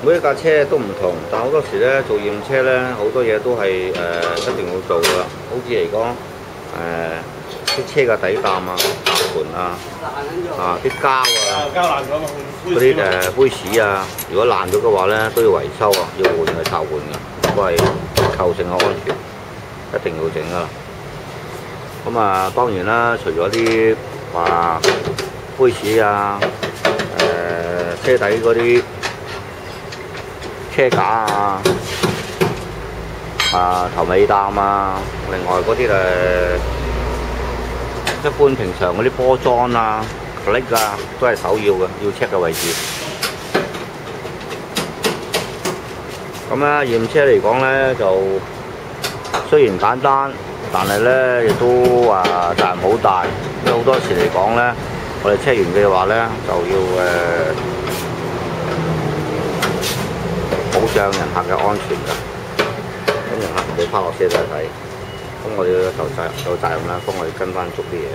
每一架車都唔同，但好多時咧做驗車咧，好多嘢都係一定要做噶啦。好似嚟講啲車嘅底膽啊、踏盤啊、啲膠啊、膠爛咗嘛，嗰啲杯屎啊，如果爛咗嘅話咧，都要維修啊，要換嘅拆換嘅，都係構成嘅安全，一定要整噶啦。咁啊，當然啦，除咗啲話杯屎啊、車底嗰啲車架頭尾擔啊，另外嗰啲一般平常嗰啲波裝啊、click 啊，都係首要嘅，要 check 嘅位置。咁咧驗車嚟講咧，就雖然簡單，但係咧亦都責任好大，因為好多時嚟講咧，我哋車員嘅話咧就要保障人客嘅安全㗎，咁人客唔好拋落車底，咁我哋有責任啦，幫我哋跟翻足啲嘢。